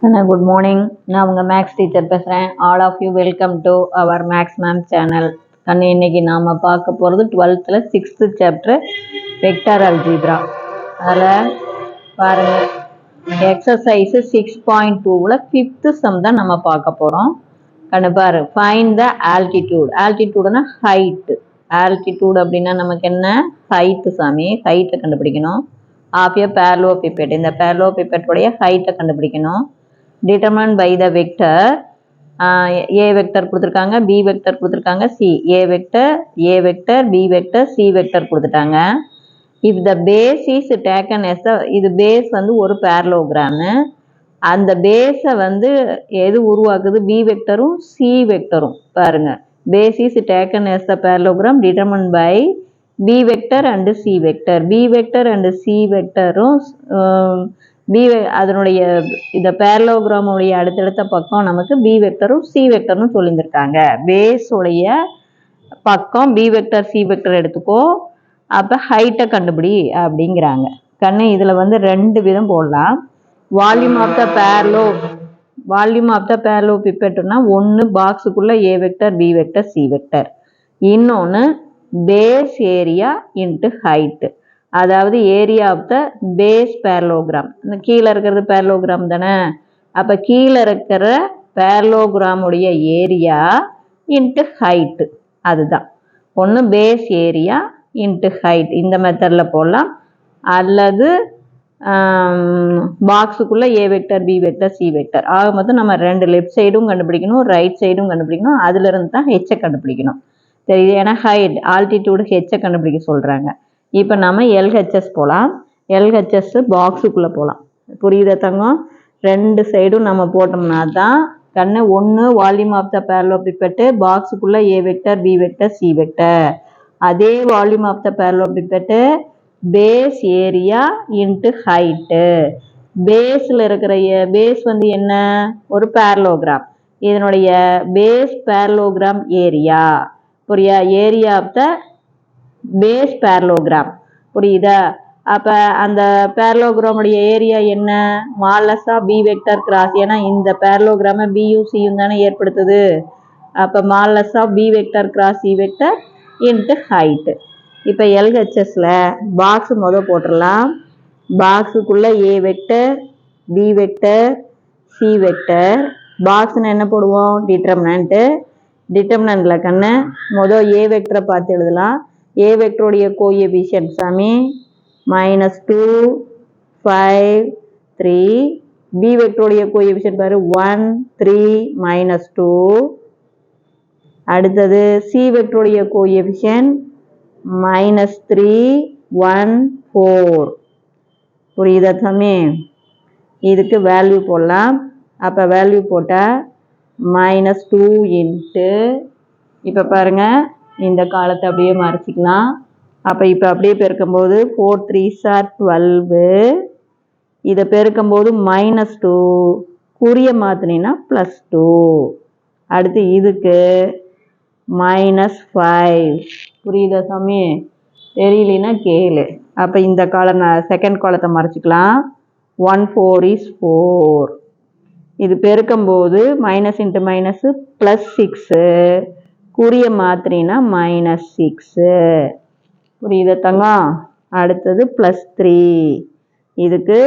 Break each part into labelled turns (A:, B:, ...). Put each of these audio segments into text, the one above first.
A: Good morning. நான் உங்க maths teacher பேசுகிறேன். All of you welcome to our maths ma'am channel. இன்னைக்கு நாம் பார்க்க போகிறது 12th 6th chapter vector algebra. அதில் பாருங்கள், எக்ஸசைஸ் 6.2ல் 5th சம் தான் நம்ம பார்க்க போகிறோம். பாரு, ஃபைண்ட் த ஆல்டிடியூட். ஆல்டிடியூடுனா ஹைட்டு. ஆல்டிடியூட் அப்படின்னா நமக்கு என்ன? ஹைட்டு சாமி. ஹைட்டை கண்டுபிடிக்கணும். Of a parallelepiped. இந்த பேரலோபிப்பெட்டுடைய ஹைட்டை கண்டுபிடிக்கணும். Determine by the vector. A vector கொடுத்துருக்காங்க, பி வெக்டர் கொடுத்துருக்காங்க, C. A vector, B vector, C vector கொடுத்துட்டாங்க. If the base is taken as இது பேஸ் வந்து ஒரு பேரலோகிராமு. அந்த பேஸை வந்து எது உருவாக்குது? பி வெக்டரும் சி வெக்டரும். பாருங்க, base is taken as the parallelogram determine by B vector and C vector. B vector and C வெக்டரும் அதனுடைய இந்த பேரலோகிராமுடைய அடுத்தடுத்த பக்கம் நமக்கு பி வெக்டரும் சி வெக்டரும் சொல்லியிருந்திருக்காங்க. பேஸுடைய பக்கம் பி வெக்டர் சி வெக்டர் எடுத்துக்கோ, அப்போ ஹைட்டை கண்டுபிடி அப்படிங்கிறாங்க. இதில் வந்து ரெண்டு விதம் போடலாம். வால்யூம் ஆஃப் த பேரலோபிப்பெட்னா ஒன்று பாக்ஸுக்குள்ள A vector, B vector, C vector. இன்னொன்று பேஸ் ஏரியா இன்ட்டு ஹைட்டு. அதாவது area of the base parallelogram. இந்த கீழே இருக்கிறது பேரலோகிராம் தானே. அப்போ கீழே இருக்கிற பேரலோகிராமுடைய ஏரியா இன்ட்டு ஹைட்டு. அதுதான் ஒன்று பேஸ் ஏரியா இன்ட்டு ஹைட். இந்த மெத்தடில் போடலாம். அல்லது பாக்ஸுக்குள்ளே A vector, B vector, C vector. ஆக மொத்தம் நம்ம ரெண்டு லெஃப்ட் சைடும் கண்டுபிடிக்கணும், ரைட் சைடும் கண்டுபிடிக்கணும். அதுலேருந்து தான் ஹெச்சை கண்டுபிடிக்கணும். தெரியுது? ஏன்னா ஹைட் ஆல்டிடியூடு ஹெச்சை கண்டுபிடிக்க சொல்கிறாங்க. இப்போ நம்ம எல்ஹெச்எஸ் போகலாம். எல்ஹெச்எஸ் பாக்ஸுக்குள்ளே போகலாம். புரியுதா தங்கம்? ரெண்டு சைடும் நம்ம போட்டோம்னா தான் ஒன்று வால்யூம் ஆஃப் த பேரலோபிப்பெட்டு, பாக்ஸுக்குள்ளே A vector, B vector, C vector. அதே volume of the parallelepiped base area into height. பேஸில் இருக்கிற பேஸ் வந்து என்ன? ஒரு பேரலோகிராம். இதனுடைய பேஸ் பேரலோகிராம் ஏரியா. புரியா? Area of the base parallelogram. புரியுதா? அப்போ அந்த பேரலோகிராமுடைய ஏரியா என்ன? மாலஸ் ஆஃப் பி வெக்டர் கிராஸ். ஏன்னா இந்த பேரலோகிராமை பியும் சியும் தானே ஏற்படுத்துது. அப்போ modulus of B vector cross C vector into height. இப்போ எல்ஹெச்எஸில் பாக்ஸ் போட்டுடலாம். பாக்ஸுக்குள்ளே A vector, B vector, C vector. பாக்ஸ்ன்னு என்ன போடுவோம்? டிட்டர்மினன்ட்டு. டிட்டர்மினன்ட்டில் ஏ வெக்டரை பார்த்து எழுதலாம். ஏ வெக்டருடைய கோஎஃபிஷியன்ட் சாமி -2, 5, 3. பி வெக்டருடைய கோஎஃபிஷியன்ட் பாரு 1, 3, -2. அடுத்தது சி வெக்டருடைய கோஎஃபிஷியன்ட் -3, 1, 4. புரியுதா சாமி? இதுக்கு வேல்யூ போடலாம். அப்போ வேல்யூ போட்டால் -2 இன்ட்டு, இப்போ பாருங்க, இந்த காலத்தை அப்படியே மறைச்சிக்கலாம். அப்போ இப்போ அப்படியே பெருக்கும்போது 4 3s are 12. இதை பெருக்கும்போது -2, குறிய மாற்றினீங்கன்னா +2. அடுத்து இதுக்கு -5. புரியுதா சாமி? தெரியலனா கேளு. அப்போ இந்த காலம் செகண்ட் காலத்தை மறைச்சிக்கலாம். 1 4 is 4. இது பெருக்கும்போது மைனஸ் இன்ட்டு மைனஸு +6, குறிய மாத்திரினா -6. புரியுதா தங்கம்? அடுத்தது +3. இதுக்கு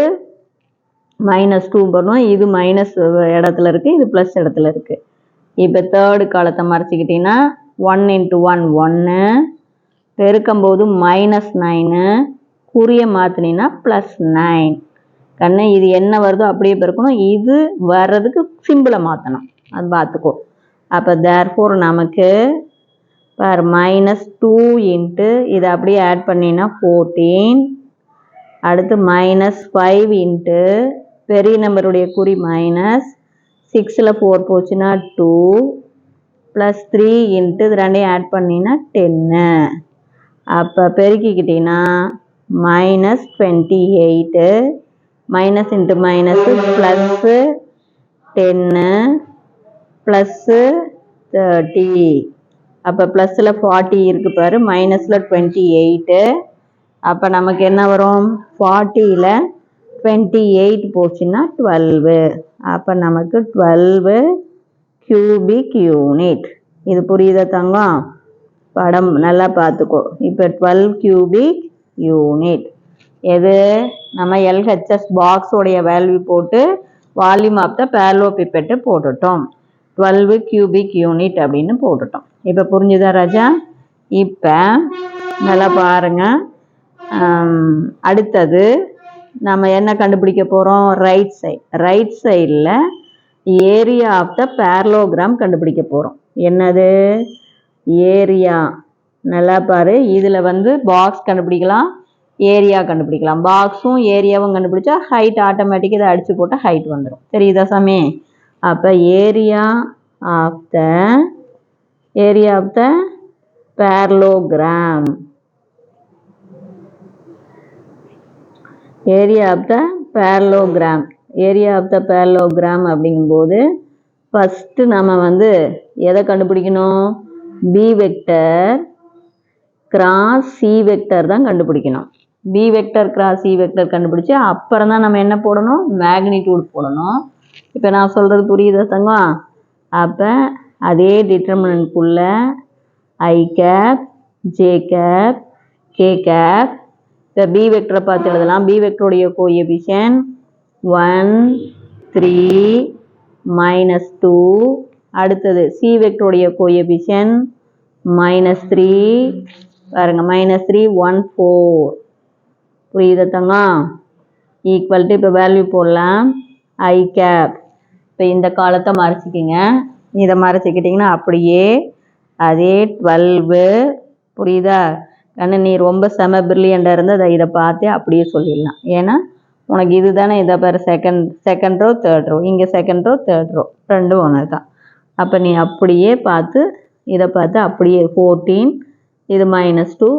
A: -2 பண்ணணும். இது மைனஸ் இடத்துல இருக்குது, இது ப்ளஸ் இடத்துல இருக்குது. இப்போ தேர்டு காலத்தை மறைச்சிக்கிட்டிங்கன்னா 1 × 1 1, பெருக்கும்போது -9, குறிய மாற்றினா +9. இது என்ன வருதோ அப்படியே பெருக்கணும். இது வர்றதுக்கு சிம்பிளை மாற்றணும். அது பார்த்துக்கோ. அப்போ தேர்ஃபோர் நமக்கு பார் -2 இன்ட்டு இதை அப்படியே ஆட் பண்ணினா 14. அடுத்து -5 இன்ட்டு பெரிய நம்பருடைய குறி -6ல் 4 போச்சுன்னா 2, +3 இன்ட்டு இது ரெண்டையும் ஆட் பண்ணினா 10. அப்போ பெருக்கிக்கிட்டிங்கன்னா -28, மைனஸ் இன்ட்டு மைனஸு +10 +30. அப்போ ப்ளஸில் 40 இருக்குது பாரு, மைனஸில் 28. அப்போ நமக்கு என்ன வரும்? 40ல் 28 போச்சுன்னா 12. அப்போ நமக்கு 12 கியூபிக் யூனிட். இது புரியுதா தங்கம்? படம் நல்லா பார்த்துக்கோ. இப்போ 12 கியூபிக் யூனிட் எது? நம்ம எல்ஹெச்எஸ் பாக்ஸோடைய வேல்யூ போட்டு வால்யூம் ஆஃப் த பேரலோபிப்பெட்டு போட்டுட்டோம். 12 கியூபிக் யூனிட் அப்படின்னு போட்டுட்டோம். இப்போ புரிஞ்சுதா ராஜா? இப்போ நல்லா பாருங்க. அடுத்தது நம்ம என்ன கண்டுபிடிக்க போகிறோம்? Right side. ரைட் சைடில் ஏரியா ஆஃப் த பேரலோகிராம் கண்டுபிடிக்க போகிறோம். என்னது? ஏரியா. நல்லா பாரு. இதில் பாக்ஸ் கண்டுபிடிக்கலாம், ஏரியா கண்டுபிடிக்கலாம். பாக்ஸும் ஏரியாவும் கண்டுபிடிச்சா ஹைட் ஆட்டோமேட்டிக்காக இதை அடித்து போட்டால் ஹைட் வந்துடும். தெரியுதா சாமி? அப்போ area of the parallelogram. Area of the parallelogram. Area of the parallelogram அப்படிங்கும்போது ஃபஸ்ட்டு நம்ம எதை கண்டுபிடிக்கணும்? B vector cross C vector தான் கண்டுபிடிக்கணும். B vector cross C vector கண்டுபிடிச்சி அப்புறம் தான் நம்ம என்ன போடணும்? மேக்னிடியூட் போடணும். இப்போ நான் சொல்கிறது புரியுதா தங்கம்? அப்போ அதே டிட்டர்மினன்ட்குள்ள i cap, J cap, k cap. இப்போ பி வெக்டரை பார்த்து எழுதலாம். பி வெக்டருடைய கோஎஃபிஷியன்ட் 1, 3, -2. அடுத்தது சி வெக்டருடைய கோஎஃபிஷியன்ட் -3 பாருங்க, -3, 1, 4. புரியுதா தங்கம்? ஈக்குவல் டு இப்போ வேல்யூ போடலாம். ஐ கேப். இப்போ இந்த காலத்தை மறைச்சிக்கிங்க. இதை மறைச்சிக்கிட்டிங்கன்னா அப்படியே அதே 12. புரியுதா கண்ணு? நீ ரொம்ப செம பிரில்லியண்டாக இருந்து இதை பார்த்தே அப்படியே சொல்லிடலாம். ஏன்னா உனக்கு இது தானே. இதை பாரு, செகண்ட் ரோ தேர்ட் ரோ, இங்கே செகண்ட் ரோ தேர்ட் ரோ ரெண்டும் ஒன்று தான். அப்போ நீ அப்படியே பார்த்து இதை பார்த்து அப்படியே 14, இது -2,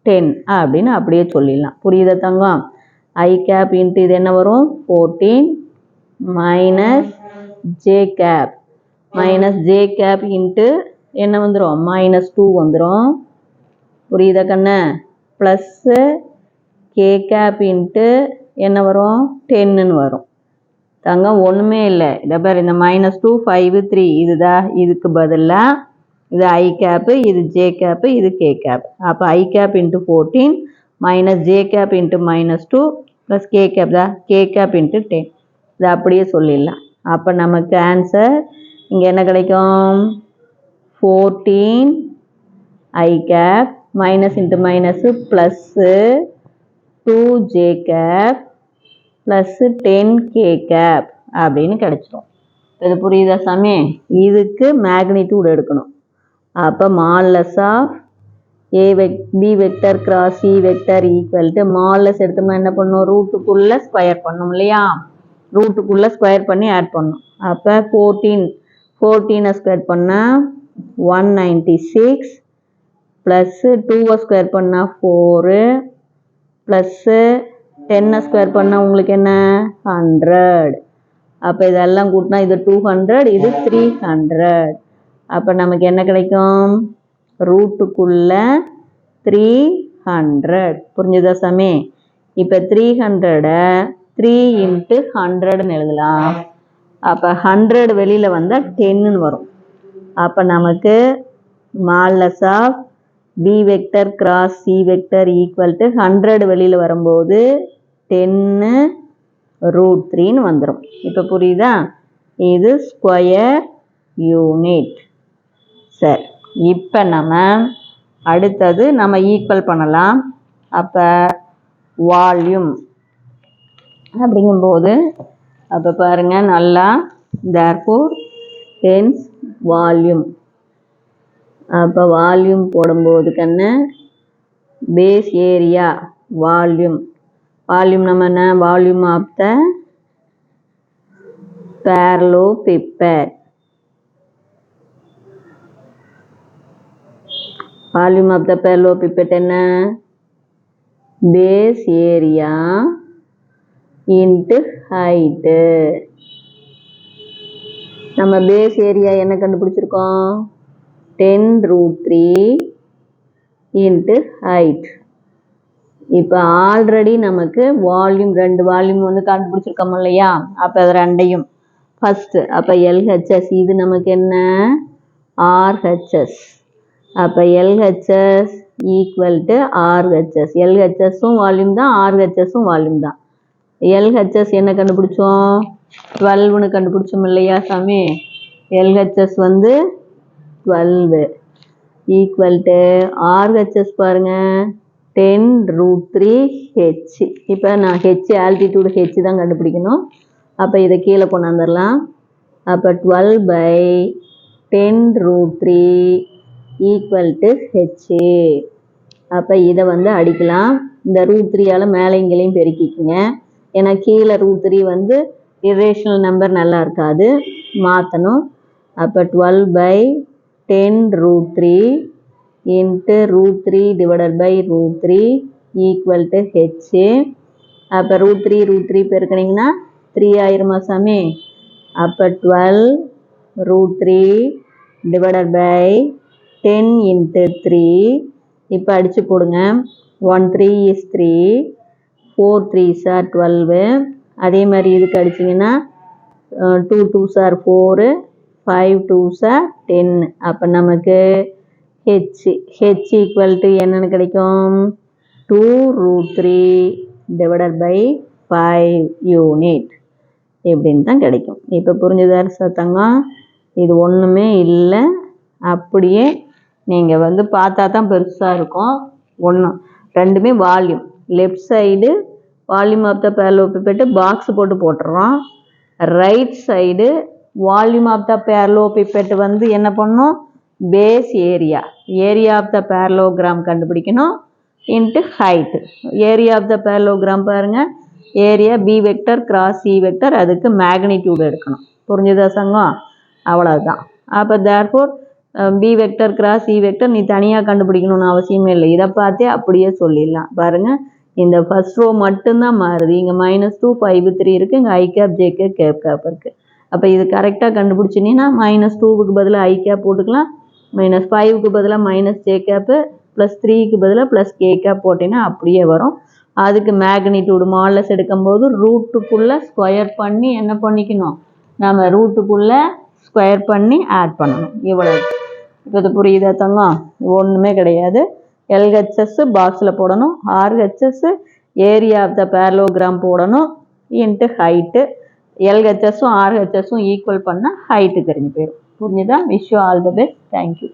A: 10 அப்படின்னு அப்படியே சொல்லிடலாம். புரியுதா தங்கம்? ஐ கேப் இன்ட்டு இது என்ன வரும்? 14 J cap, J cap into என்ன வந்துடும்? -2 வந்துடும். புரியுதா கண்ணு? ப்ளஸ்ஸு கே கேப் இன்ட்டு என்ன வரும்? 10ன்னு வரும். தங்கம் ஒன்றுமே இல்லை. இதை பாரு, இந்த -2, 5, 3 இதுதான். இதுக்கு பதிலாக இது ஐ கேப்பு, இது ஜே கேப்பு, இது கே கேப். அப்போ i cap into 14 J cap into -2 plus k cap தான், கே கேப் இன்ட்டு 10. இதை அப்படியே சொல்லிடலாம். அப்போ நமக்கு ஆன்சர் இங்கே என்ன கிடைக்கும்? 14 i cap minus into minus plus 2 j cap plus 10 k cap அப்படின்னு கிடச்சிரும். இது புரியுதா சாமி? இதுக்கு மேக்னிடியூட் எடுக்கணும். அப்போ modulus of B vector cross C vector equal to modulus எடுத்தோம்னா என்ன பண்ணணும்? ரூட்டுக்குள்ளே ஸ்கொயர் பண்ணணும் இல்லையா? ரூட்டுக்குள்ளே ஸ்கொயர் பண்ணி ஆட் பண்ணணும். அப்போ 14 ஸ்கொயர் பண்ணால் 196 ப்ளஸ்ஸு 2 ஸ்கொயர் பண்ணால் 4 ப்ளஸ்ஸு 10 ஸ்கொயர் பண்ணால் உங்களுக்கு என்ன? 100. அப்போ இதெல்லாம் கூட்டினா இது 200, இது 300. அப்போ நமக்கு என்ன கிடைக்கும்? ரூட்டுக்குள்ள 300. புரிஞ்சுதா சாமி? இப்போ 300 3 × 100ன்னு எழுதலாம். அப்போ 100 வெளியில் வந்தால் 10ன்னு வரும். அப்போ நமக்கு modulus of B vector cross C vector equal to 100 வெளியில் வரும்போது 10√3ன்னு வந்துடும். இப்போ புரியுதா? இது ஸ்கொயர் யூனிட். சரி, இப்போ நம்ம அடுத்தது நம்ம ஈக்குவல் பண்ணலாம். அப்போ வால்யூம் அப்படிங்கும்போது அப்போ பாருங்கள் நல்லா, தேர்ஃபோர் ஹென்ஸ் வால்யூம். அப்போ வால்யூம் போடும்போது கண்ணு பேஸ் ஏரியா வால்யூம். நம்ம என்ன? Volume of the parallelepiped. Volume of the parallelepiped என்ன? Base area into height. நம்ம பேஸ் ஏரியா என்ன கண்டுபிடிச்சிருக்கோம்? 10√3 இன்ட்டு ஹைட். இப்போ ஆல்ரெடி நமக்கு வால்யூம் 2 வால்யூம் கண்டுபிடிச்சிருக்கோம் இல்லையா? அப்போ அது ரெண்டையும் ஃபஸ்ட்டு. அப்போ எல்ஹெச்எஸ் இது நமக்கு என்ன ஆர்ஹெச்எஸ். அப்போ எல்ஹெச்எஸ் ஈக்குவல் டு ஆர்ஹெச்எஸ். எல்ஹெச்எஸும் வால்யூம் தான், ஆர்ஹெச்எஸும் வால்யூம் தான். எல்ஹெச்எஸ் என்ன கண்டுபிடிச்சோம் 12ன்னு கண்டுபிடிச்சோம் இல்லையா சாமி. எல்ஹெச்எஸ் வந்து 12 ஈக்குவல் டு ஆர்ஹெச்எஸ் பாருங்க 10√3h. இப்போ நான் ஹெச் ஆல்டிடியூடு ஹெச் தான் கண்டுபிடிக்கணும். அப்போ இதை கீழே கொண்டாந்துடலாம். அப்போ 12/10√3 ஈக்குவல் டு ஹெச். அப்போ இதை வந்து அடிக்கலாம். இந்த √3ஆல் மேலே இங்கேயும் பெருக்கிக்குங்க. ஏன்னா கீழே √3 வந்து இரேஷனல் நம்பர் நல்லா இருக்காது, மாற்றணும். அப்போ 12/10√3 into √3 divided by √3 equal to h. அப்போ √3 பெருக்கினீங்கன்னா 3 ஆயிருமா சாமி. அப்போ 12√3 டிவைடட் பை 10 இன்ட்டு 3. இப்போ அடித்து போடுங்க. 1 3 is 3, 4 3s are 12. அதே மாதிரி இதுக்கு அடிச்சிங்கன்னா 2 2s are 4, 5 2s are 10. அப்போ நமக்கு ஹெச் ஈக்குவல் டு என்னன்னு கிடைக்கும் 2√3 டிவைடட் பை 5 யூனிட் இப்படின்னு தான் கிடைக்கும். இப்போ புரிஞ்சுதா சத்தங்கம்? இது ஒன்றுமே இல்லை, அப்படியே நீங்கள் வந்து பார்த்தா தான் பெருசாக இருக்கும். ரெண்டுமே volume. Left side volume of the parallelepiped box போட்டு போட்டுறோம். Right side volume of the parallelepiped வந்து என்ன பண்ணணும் base area of the parallelogram கண்டுபிடிக்கணும் into height. Area of the parallelogram பாருங்கள், area B vector cross C vector, அதுக்கு magnitude எடுக்கணும். புரிஞ்சுதா சங்கம்? அவ்வளோதான். அப்போ therefore B vector cross C vector நீ தனியாக கண்டுபிடிக்கணும்னு அவசியமே இல்லை, இதை பார்த்தே அப்படியே சொல்லிடலாம். பாருங்கள், இந்த ஃபர்ஸ்ட் ரோ மட்டும்தான் மாறுது. இங்கே -2 5 3 இருக்குது, இங்கே i cap J cap cap cap இருக்குது. அப்போ இது கரெக்டாக கண்டுபிடிச்சிங்கன்னா -2க்கு பதிலாக ஐ கேப் போட்டுக்கலாம், -5க்கு பதிலாக -ஜே கேப்பு, +3க்கு பதிலாக +கே கேப் போட்டிங்கன்னா அப்படியே வரும். அதுக்கு மேக்னிடியூடு மாடலஸ் எடுக்கும்போது ரூட்டுக்குள்ளே ஸ்கொயர் பண்ணி என்ன பண்ணிக்கணும், நம்ம ரூட்டுக்குள்ளே ஸ்கொயர் பண்ணி ஆட் பண்ணணும். இவ்வளோ. இப்போ இது புரியுதா தங்கம்? ஒன்றுமே கிடையாது. எல்ஹெச்எஸ் பாக்ஸில் போடணும், RHS area of the parallelogram போடணும் இன்ட்டு ஹைட்டு. எல்ஹெச்எஸும் ஆர்ஹெச்எஸும் ஈக்குவல் பண்ணால் ஹைட்டு தெரிஞ்சு போயிடும். புரிஞ்சுதா? Wish you all the best. Thank you.